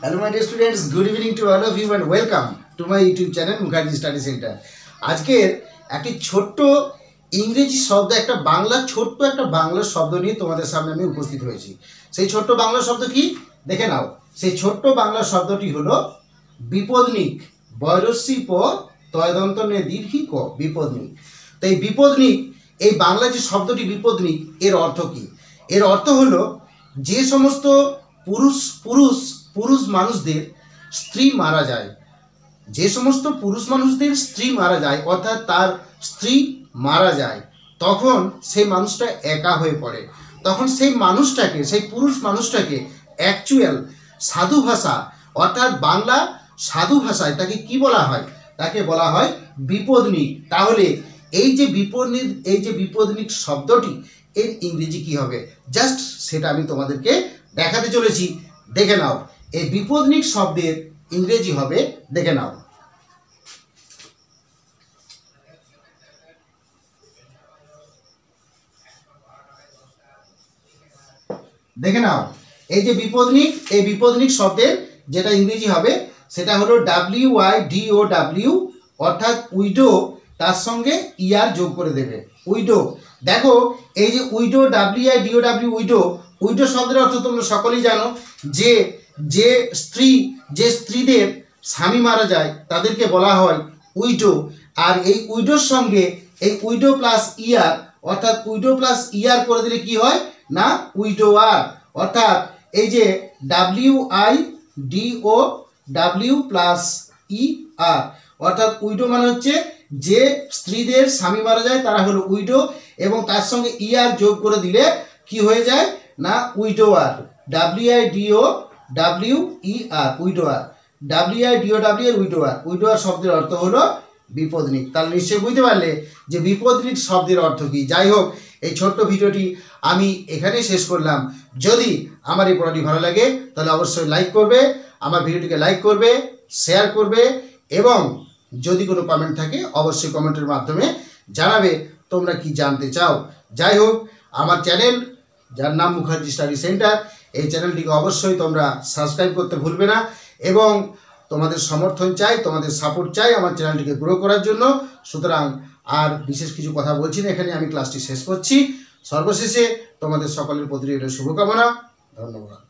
Hello my dear students, good evening to all of you and welcome to my YouTube channel Mukherjee Study Center. আজকের একটি ছোট্ট ইংরেজি শব্দ একটা বাংলা শব্দ নিয়ে তোমাদের সামনে আমি উপস্থিত হয়েছি। সেই ছোট্ট বাংলা শব্দ কি দেখে নাও। সেই ছোট্ট বাংলা শব্দটি হলো বিপদনিক। বয়রস্যি প তয়দন্ত নে দীর্ঘি ক বিপদনিক। তো এই বিপদনিক, এই বাংলা যে শব্দটি বিপদনিক, এর অর্থ কি? এর অর্থ হলো যে সমস্ত পুরুষ মানুষদের স্ত্রী মারা যায়, যে সমস্ত পুরুষ মানুষদের স্ত্রী মারা যায়, অর্থাৎ তার স্ত্রী মারা যায়, তখন সেই মানুষটা একা হয়ে পড়ে। তখন সেই মানুষটাকে, সেই পুরুষ মানুষটাকে অ্যাকচুয়াল সাধু ভাষা, অর্থাৎ বাংলা সাধু ভাষায় তাকে কি বলা হয়? তাকে বলা হয় বিপদনিক। তাহলে এই যে বিপদনিক শব্দটি, এর ইংরেজি কি হবে? জাস্ট সেটা আমি তোমাদেরকে দেখাতে চলেছি। দেখে নাও, এই বিপদনিক শব্দের ইংরেজি হবে, দেখে নাও। দেখে নাও, এই যে বিপদনিক, এই বিপদনিক শব্দের যেটা ইংরেজি হবে সেটা হলো WIDOW, অর্থাৎ উইডো, তার সঙ্গে ইয়ার যোগ করে দেবে, উইডো। দেখো, এই যে উইডো, WIDOW, উইডো শব্দের অর্থ তোমরা সকলেই জানো, যে স্ত্রীদের স্বামী মারা যায় তাদেরকে বলা হয় উইডো। আর এই উইডোর সঙ্গে এই উইডো প্লাস ইয়ার, অর্থাৎ উইডো প্লাস ইয়ার করে দিলে কি হয় না উইডোয়ার। অর্থাৎ এই যে WIDOW প্লাস ER, অর্থাৎ উইডো মানে হচ্ছে যে স্ত্রীদের স্বামী মারা যায় তারা হলো উইডো, এবং তার সঙ্গে ইয়ার যোগ করে দিলে কি হয়ে যায় না উইডোয়ার। WIDOWER, উইডোয়ার। WIDOW উইডোয়ার। উইডোয়ার শব্দের অর্থ হলো বিপদনিক। তাহলে নিশ্চয়ই বুঝতে পারলে যে বিপদনিক শব্দের অর্থ কি। যাই হোক, এই ছোট্ট ভিডিওটি আমি এখানেই শেষ করলাম। যদি আমার এই পড়াটি ভালো লাগে তাহলে অবশ্যই লাইক করবে, আমার ভিডিওটিকে লাইক করবে, শেয়ার করবে, এবং যদি কোনো কমেন্ট থাকে অবশ্যই কমেন্টের মাধ্যমে জানাবে তোমরা কি জানতে চাও। যাই হোক, আমার চ্যানেল যার নাম মুখার্জি স্টাডি সেন্টার, এই চ্যানেলটিকে অবশ্যই তোমরা সাবস্ক্রাইব করতে ভুলবে না, এবং তোমাদের সমর্থন চাই, তোমাদের সাপোর্ট চাই আমার চ্যানেলটিকে গ্রো করার জন্য। সুতরাং আর বিশেষ কিছু কথা বলছি না, এখানে আমি ক্লাসটি শেষ করছি। সর্বশেষে তোমাদের সকলের প্রতি রইল শুভকামনা। ধন্যবাদ।